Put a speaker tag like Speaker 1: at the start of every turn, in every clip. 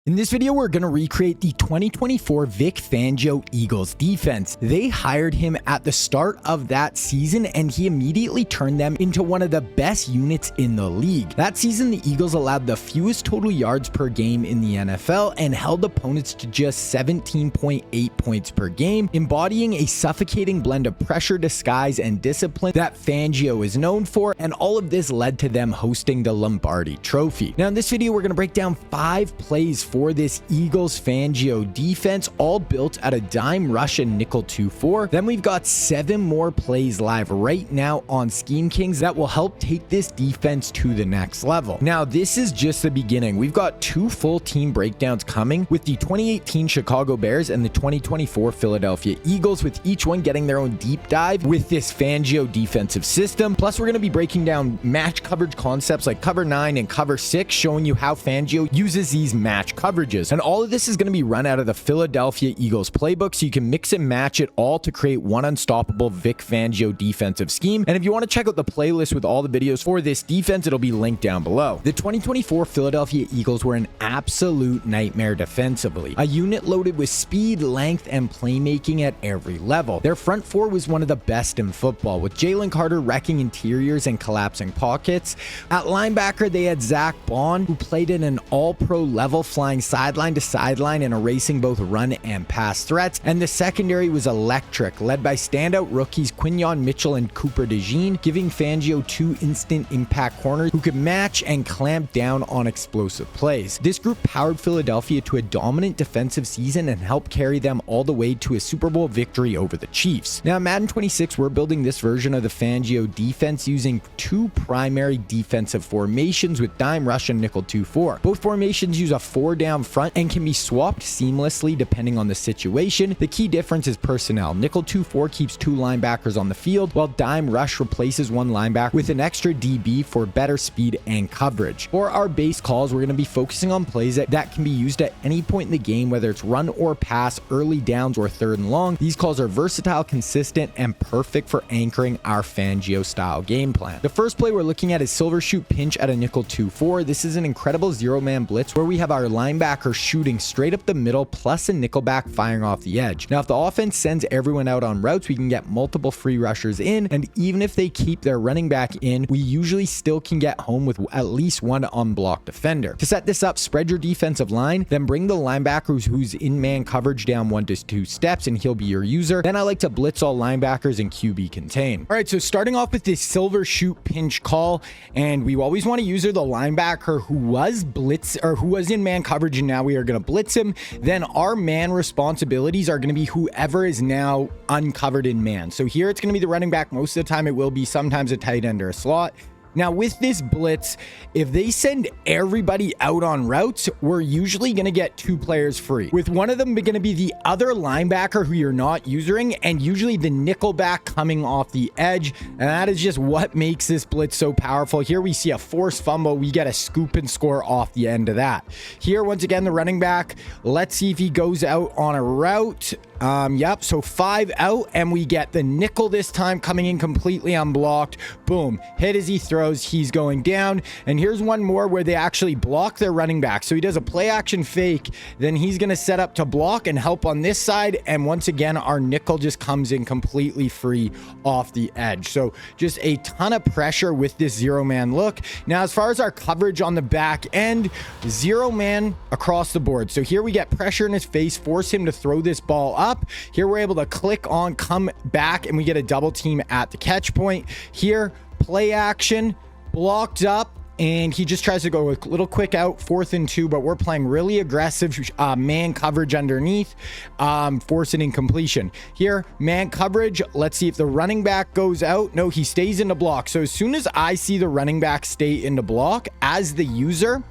Speaker 1: In this video, we're going to recreate the 2024 Vic Fangio Eagles defense. They hired him at the start of that season, and he immediately turned them into one of the best units in the league. That season, the Eagles allowed the fewest total yards per game in the NFL and held opponents to just 17.8 points per game, embodying a suffocating blend of pressure, disguise, and discipline that Fangio is known for, and all of this led to them hosting the Lombardi Trophy. Now, in this video, we're going to break down 5 plays for this Eagles Fangio defense, all built at a dime rush and nickel 2-4. Then we've got 7 more plays live right now on Scheme Kings that will help take this defense to the next level. Now, this is just the beginning. We've got 2 full team breakdowns coming with the 2018 Chicago Bears and the 2024 Philadelphia Eagles, with each one getting their own deep dive with this Fangio defensive system. Plus, we're going to be breaking down match coverage concepts like cover 9 and cover 6, showing you how Fangio uses these match coverages. And all of this is going to be run out of the Philadelphia Eagles playbook, so you can mix and match it all to create one unstoppable Vic Fangio defensive scheme. And if you want to check out the playlist with all the videos for this defense, it'll be linked down below. The 2024 Philadelphia Eagles were an absolute nightmare defensively, a unit loaded with speed, length, and playmaking at every level. Their front four was one of the best in football, with Jalen Carter wrecking interiors and collapsing pockets. At linebacker, they had Zach Bond, who played at an all-pro level, flying sideline to sideline and erasing both run and pass threats. And the secondary was electric, led by standout rookies Quinyon Mitchell and Cooper DeJean, giving Fangio 2 instant impact corners who could match and clamp down on explosive plays. This group powered Philadelphia to a dominant defensive season and helped carry them all the way to a Super Bowl victory over the Chiefs. Now, in Madden 26, we're building this version of the Fangio defense using 2 primary defensive formations with dime rush and nickel 2-4. Both formations use a 4 down front and can be swapped seamlessly depending on the situation. The key difference is personnel. Nickel 2-4 keeps 2 linebackers on the field, while dime rush replaces 1 linebacker with an extra DB for better speed and coverage. For our base calls, we're going to be focusing on plays that can be used at any point in the game, whether it's run or pass, early downs, or 3rd and long. These calls are versatile, consistent, and perfect for anchoring our Fangio style game plan. The first play we're looking at is silver shoot pinch at a nickel 2-4. This is an incredible 0-man blitz where we have our linebacker shooting straight up the middle plus a nickelback firing off the edge. Now, if the offense sends everyone out on routes, we can get multiple free rushers in, and even if they keep their running back in, we usually still can get home with at least 1 unblocked defender. To set this up, spread your defensive line, then bring the linebacker who's in man coverage down 1 to 2 steps, and he'll be your user. Then I like to blitz all linebackers and QB contain. All right, so starting off with this silver shoot pinch call, and we always want to use the linebacker who was in man coverage, and now we are going to blitz him. Then our man responsibilities are going to be whoever is now uncovered in man. So here it's going to be the running back. Most of the time it will be sometimes a tight end or a slot. Now, with this blitz, if they send everybody out on routes, we're usually going to get 2 players free, with one of them going to be the other linebacker who you're not using, and usually the nickel back coming off the edge. And that is just what makes this blitz so powerful. Here we see a forced fumble. We get a scoop and score off the end of that. Here, once again, the running back. Let's see if he goes out on a route. Yep, so 5 out, and we get the nickel this time coming in completely unblocked. Boom, hit as he throws, he's going down. And here's one more where they actually block their running back. So he does a play action fake, then he's going to set up to block and help on this side. And once again, our nickel just comes in completely free off the edge. So just a ton of pressure with this 0-man look. Now, as far as our coverage on the back end, 0-man across the board. So here we get pressure in his face, force him to throw this ball up. Here we're able to click on, come back, and we get a double team at the catch point. Here, play action, blocked up, and he just tries to go a little quick out, 4th and 2, but we're playing really aggressive man coverage underneath, forcing incompletion. Here, man coverage, let's see if the running back goes out. No, he stays in the block. So as soon as I see the running back stay in the block as the user,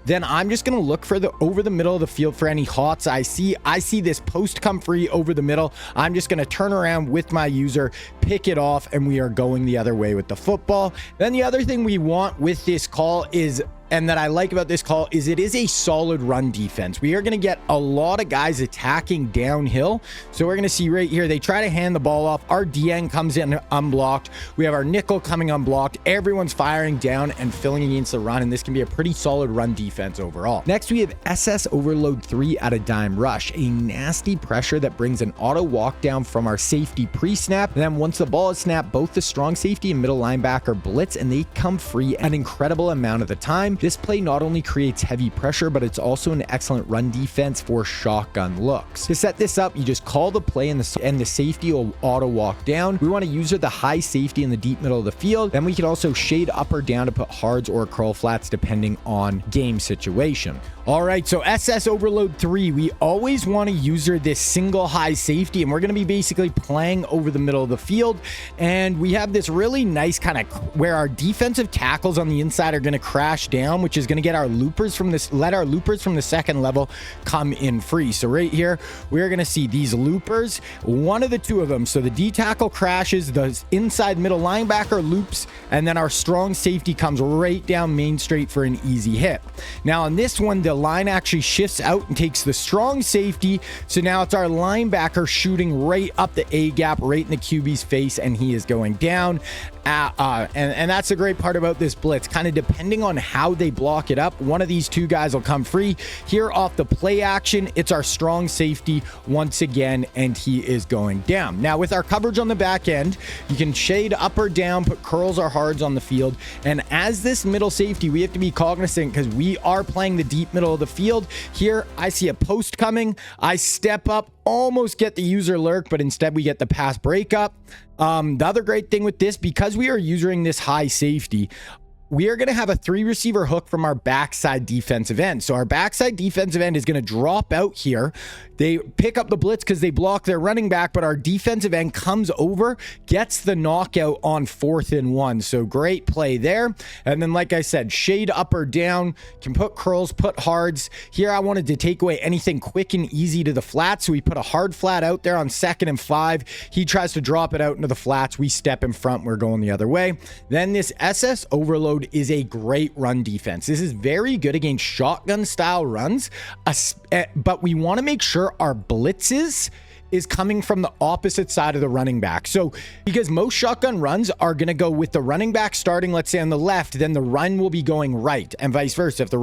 Speaker 1: then I'm just going to look for over the middle of the field for any hots I see. I see this post come free over the middle. I'm just going to turn around with my user, pick it off, and we are going the other way with the football. Then the other thing we want with this call is and that I like about this call is it is a solid run defense. We are going to get a lot of guys attacking downhill. So we're going to see right here, they try to hand the ball off. Our DN comes in unblocked. We have our nickel coming unblocked. Everyone's firing down and filling against the run, and this can be a pretty solid run defense overall. Next, we have SS Overload 3 at a dime rush, a nasty pressure that brings an auto walk down from our safety pre-snap. And then once the ball is snapped, both the strong safety and middle linebacker blitz, and they come free an incredible amount of the time. This play not only creates heavy pressure, but it's also an excellent run defense for shotgun looks. To set this up, you just call the play and the safety will auto walk down. We want to use the high safety in the deep middle of the field. Then we can also shade up or down to put hards or curl flats depending on game situation. All right, so SS Overload 3, we always want to user this single high safety, and we're going to be basically playing over the middle of the field. And we have this really nice kind of where our defensive tackles on the inside are going to crash down, which is going to get our loopers from this, let our loopers from the second level come in free. So right here, we're going to see these loopers, one of the two of them. So the D tackle crashes, the inside middle linebacker loops, and then our strong safety comes right down main straight for an easy hit. Now on this one, the line actually shifts out and takes the strong safety. So now it's our linebacker shooting right up the A gap, right in the QB's face, and he is going down. And that's the great part about this blitz. Kind of depending on how they block it up, one of these two guys will come free. Here off the play action, it's our strong safety once again, and he is going down. Now with our coverage on the back end, you can shade up or down, put curls or hards on the field. And as this middle safety, we have to be cognizant because we are playing the deep middle of the field. Here, I see a post coming. I step up, almost get the user lurk, but instead we get the pass breakup. The other great thing with this, because we are using this high safety, we are going to have a 3 receiver hook from our backside defensive end. So our backside defensive end is going to drop out here. They pick up the blitz because they block their running back, but our defensive end comes over, gets the knockout on 4th and 1. So great play there. And then, like I said, shade up or down, can put curls, put hards. Here I wanted to take away anything quick and easy to the flat. So we put a hard flat out there on 2nd and 5. He tries to drop it out into the flats. We step in front. We're going the other way. Then this SS Overload is a great run defense. This is very good against shotgun style runs, but we want to make sure our blitzes is coming from the opposite side of the running back. So because most shotgun runs are going to go with the running back starting, let's say on the left, then the run will be going right, and vice versa. If the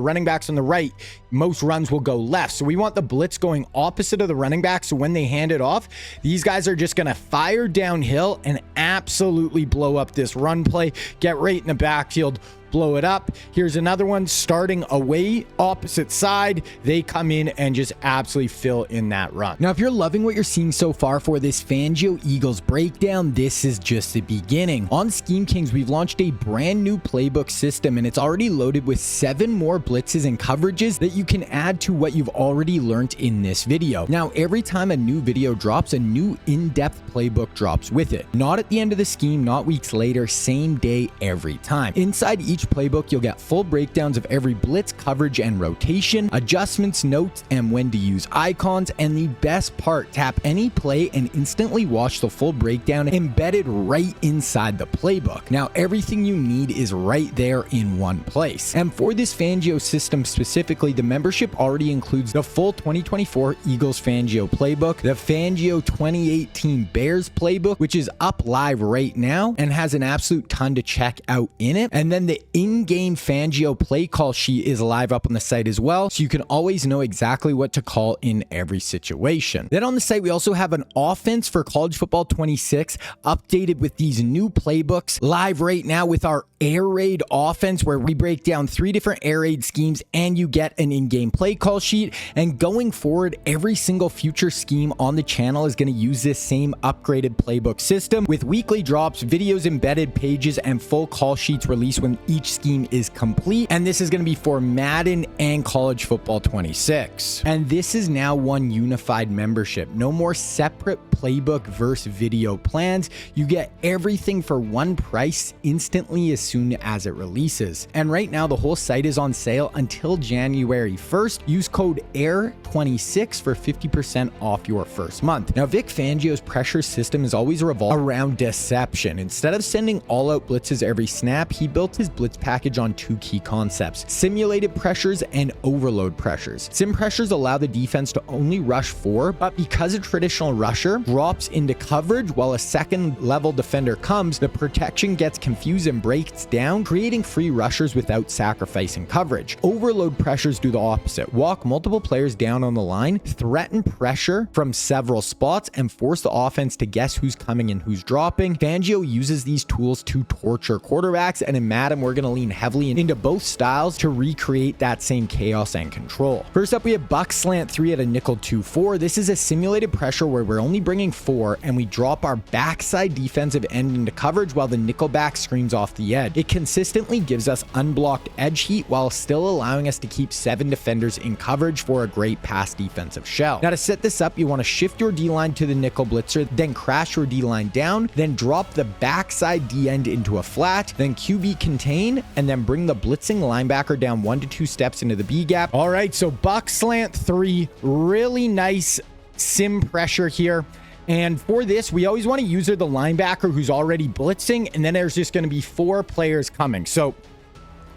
Speaker 1: running back's on the right, most runs will go left. So we want the blitz going opposite of the running back. So when they hand it off, these guys are just going to fire downhill and absolutely blow up this run play, get right in the backfield, blow it up. Here's another one starting away opposite side. They come in and just absolutely fill in that run. Now, if you're loving what you're seeing so far for this Fangio Eagles breakdown, this is just the beginning. On Scheme Kings, we've launched a brand new playbook system, and it's already loaded with 7 more blitzes and coverages that you can add to what you've already learned in this video. Now, every time a new video drops, a new in-depth playbook drops with it. Not at the end of the scheme, not weeks later, same day every time. Inside each playbook, you'll get full breakdowns of every blitz, coverage, and rotation, adjustments, notes, and when to use icons. And the best part, tap any play and instantly watch the full breakdown embedded right inside the playbook. Now, everything you need is right there in one place. And for this Fangio system specifically, the membership already includes the full 2024 Eagles Fangio playbook, the Fangio 2018 Bears playbook, which is up live right now and has an absolute ton to check out in it. And then the in-game Fangio play call sheet is live up on the site as well, so you can always know exactly what to call in every situation. Then on the site, we also have an offense for college football 26 updated with these new playbooks live right now with our air raid offense, where we break down 3 different air raid schemes and you get an in-game play call sheet. And going forward, every single future scheme on the channel is going to use this same upgraded playbook system with weekly drops, videos, embedded pages, and full call sheets released when each scheme is complete. And this is going to be for Madden and college football 26. And this is now one unified membership. No more separate Playbook versus video plans. You get everything for one price instantly as soon as it releases. And right now, the whole site is on sale until January 1st. Use code AIR26 for 50% off your first month. Now, Vic Fangio's pressure system is always revolved around deception. Instead of sending all-out blitzes every snap, he built his blitz package on two key concepts: simulated pressures and overload pressures. Sim pressures allow the defense to only rush 4, but because a traditional rusher drops into coverage while a second level defender comes, the protection gets confused and breaks down, creating free rushers without sacrificing coverage. Overload pressures do the opposite: walk multiple players down on the line, threaten pressure from several spots, and force the offense to guess who's coming and who's dropping. Fangio uses these tools to torture quarterbacks, and in Madden, we're going to lean heavily into both styles to recreate that same chaos and control. First up, we have buck slant 3 at a nickel 2-4. This is a simulated pressure where we're only bringing 4 and we drop our backside defensive end into coverage while the nickel back screams off the edge. It consistently gives us unblocked edge heat while still allowing us to keep 7 defenders in coverage for a great pass defensive shell. Now, to set this up, you want to shift your D-line to the nickel blitzer, then crash your D-line down, then drop the backside D-end into a flat, then QB contain, and then bring the blitzing linebacker down 1 to 2 steps into the B gap. All right, so buck slant 3, really nice sim pressure here. And for this, we always want to use the linebacker who's already blitzing, and then there's just going to be 4 players coming. So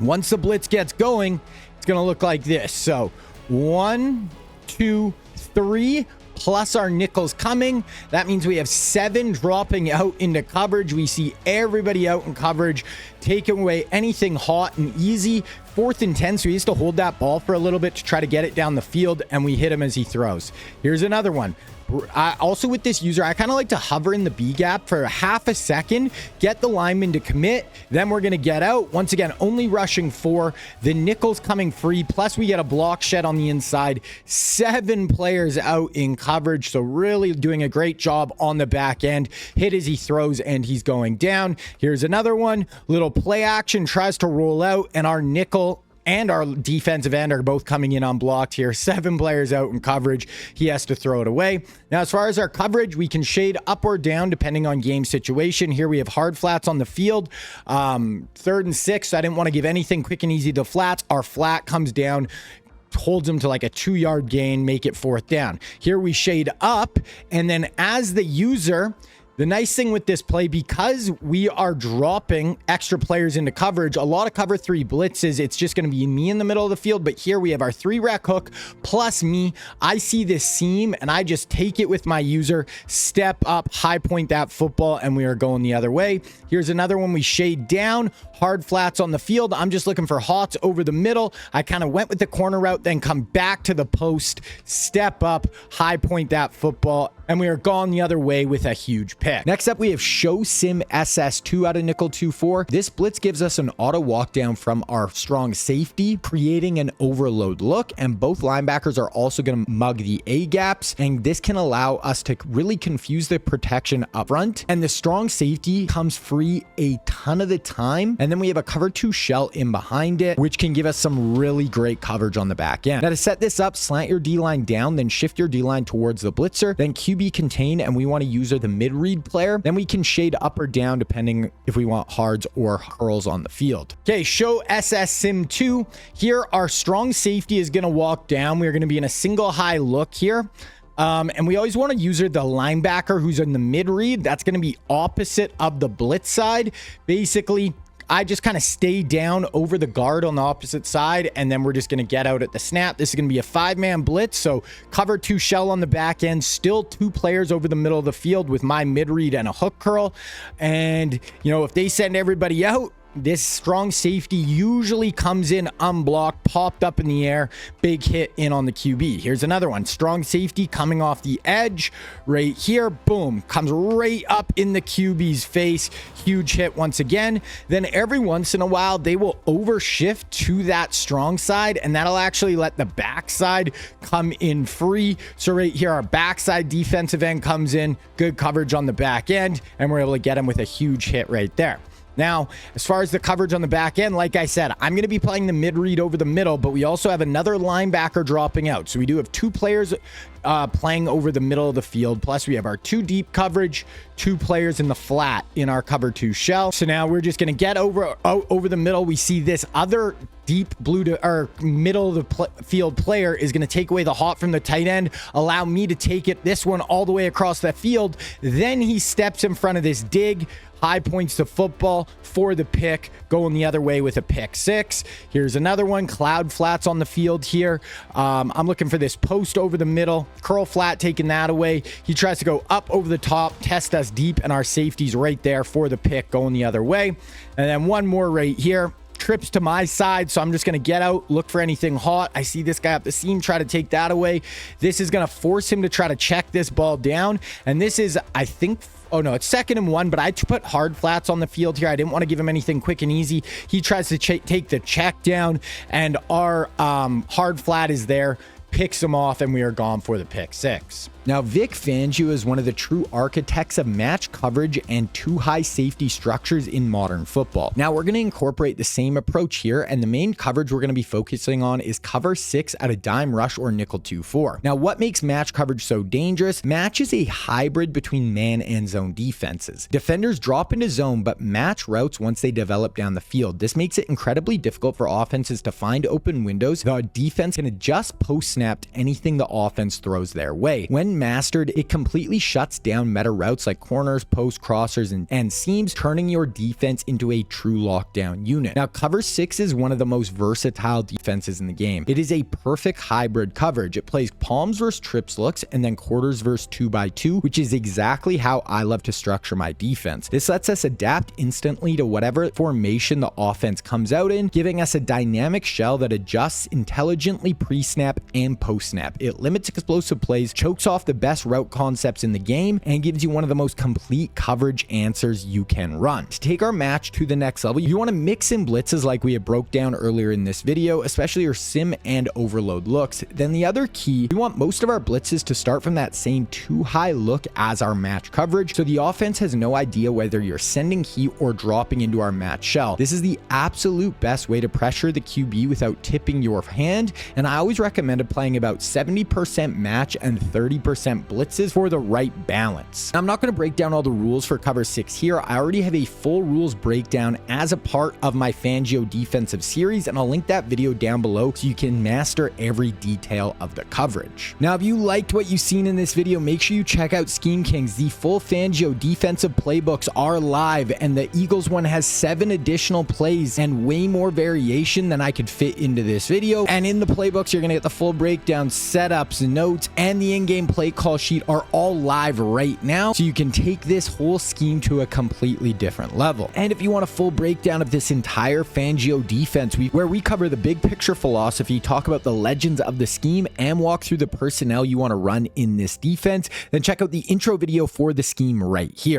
Speaker 1: once the blitz gets going, it's going to look like this. So 1, 2, 3, plus our nickels coming. That means we have 7 dropping out into coverage. We see everybody out in coverage, taking away anything hot and easy. 4th and 10, so he has to hold that ball for a little bit to try to get it down the field, and we hit him as he throws. Here's another one. Also with this user, I kind of like to hover in the B gap for half a second, get the lineman to commit, then we're going to get out. Once again, only rushing 4, the nickel's coming free, plus we get a block shed on the inside, 7 players out in coverage, so really doing a great job on the back end. Hit as he throws, and he's going down. Here's another one, little play action, tries to roll out, and our nickel and our defensive end are both coming in unblocked here. 7 players out in coverage. He has to throw it away. Now, as far as our coverage, we can shade up or down depending on game situation. Here we have hard flats on the field. 3rd and 6, I didn't want to give anything quick and easy to flats. Our flat comes down, holds him to like a 2-yard gain, make it 4th down. Here we shade up, and then as the user, the nice thing with this play, because we are dropping extra players into coverage, a lot of cover 3 blitzes, it's just going to be me in the middle of the field. But here we have our 3 rec hook plus me. I see this seam and I just take it with my user, step up, high point that football, and we are going the other way. Here's another one. We shade down, hard flats on the field. I'm just looking for hots over the middle. I kind of went with the corner route, then come back to the post, step up, high point that football, and we are gone the other way with a huge pick. Next up, we have show Sim SS2 out of nickel 2-4. This blitz gives us an auto walk down from our strong safety, creating an overload look, and both linebackers are also going to mug the A gaps, and this can allow us to really confuse the protection up front, and the strong safety comes free a ton of the time, and then we have a cover 2 shell in behind it, which can give us some really great coverage on the back end. Now, to set this up, slant your D-line down, then shift your D-line towards the blitzer, then QB contain, and we want to use the mid-read player. Then we can shade up or down depending if we want hards or curls on the field. Okay, show SS Sim 2. Here, our strong safety is going to walk down. We're going to be in a single high look here. And we always want to use the linebacker who's in the mid-read. That's going to be opposite of the blitz side. Basically, I just kind of stay down over the guard on the opposite side, and then we're just going to get out at the snap. This is going to be a 5-man blitz, so cover 2 shell on the back end, still 2 players over the middle of the field with my mid-read and a hook curl. And, you know, if they send everybody out, this strong safety usually comes in unblocked, popped up in the air, big hit in on the QB. Here's another one. Strong safety coming off the edge right here. Boom. Comes right up in the QB's face. Huge hit once again. Then every once in a while, they will overshift to that strong side, and that'll actually let the backside come in free. So right here, our backside defensive end comes in, good coverage on the back end, and we're able to get him with a huge hit right there. Now, as far as the coverage on the back end, like I said, I'm going to be playing the mid-read over the middle, but we also have another linebacker dropping out. So we do have 2 players playing over the middle of the field. Plus, we have our 2 deep coverage, 2 players in the flat in our cover 2 shell. So now we're just going to get over the middle. We see this other deep blue to or middle of the field player is going to take away the hot from the tight end, allow me to take it this one all the way across the field. Then he steps in front of this dig, high points to football for the pick, going the other way with a pick 6. Here's another one, cloud flats on the field here. I'm looking for this post over the middle, curl flat, taking that away. He tries to go up over the top, test us deep, and our safety's right there for the pick, going the other way. And then one more right here. Trips to my side, so I'm just going to get out, look for anything hot. I see this guy up the seam, try to take that away. This is going to force him to try to check this ball down, and this is, I think, oh no, it's 2nd and 1, but I put hard flats on the field here. I didn't want to give him anything quick and easy. He tries to take the check down, and our hard flat is there, picks him off, and we are gone for the pick 6. Now, Vic Fangio is one of the true architects of match coverage and 2 high safety structures in modern football. Now, we're going to incorporate the same approach here, and the main coverage we're going to be focusing on is cover 6 at a dime rush or nickel 2-4. Now, what makes match coverage so dangerous? Match is a hybrid between man and zone defenses. Defenders drop into zone, but match routes once they develop down the field. This makes it incredibly difficult for offenses to find open windows. The defense can adjust post-snap to anything the offense throws their way. When mastered, it completely shuts down meta routes like corners, post, crossers, and seams, turning your defense into a true lockdown unit. Now, cover 6 is one of the most versatile defenses in the game. It is a perfect hybrid coverage. It plays palms versus trips looks and then quarters versus 2x2, which is exactly how I love to structure my defense. This lets us adapt instantly to whatever formation the offense comes out in, giving us a dynamic shell that adjusts intelligently pre-snap and post-snap. It limits explosive plays, chokes off the best route concepts in the game, and gives you one of the most complete coverage answers you can run. To take our match to the next level, you want to mix in blitzes like we had broke down earlier in this video, especially your sim and overload looks. Then the other key, we want most of our blitzes to start from that same 2 high look as our match coverage, so the offense has no idea whether you're sending heat or dropping into our match shell. This is the absolute best way to pressure the QB without tipping your hand, and I always recommend playing about 70% match and 30% blitzes for the right balance. I'm not going to break down all the rules for cover 6 here. I already have a full rules breakdown as a part of my Fangio defensive series, and I'll link that video down below so you can master every detail of the coverage. Now, if you liked what you've seen in this video, make sure you check out Scheme Kings. The full Fangio defensive playbooks are live, and the Eagles one has 7 additional plays and way more variation than I could fit into this video. And in the playbooks, you're going to get the full breakdown, setups, notes, and the in-game play call sheet are all live right now, so you can take this whole scheme to a completely different level. And if you want a full breakdown of this entire Fangio defense, where we cover the big picture philosophy, talk about the legends of the scheme, and walk through the personnel you want to run in this defense, then check out the intro video for the scheme right here.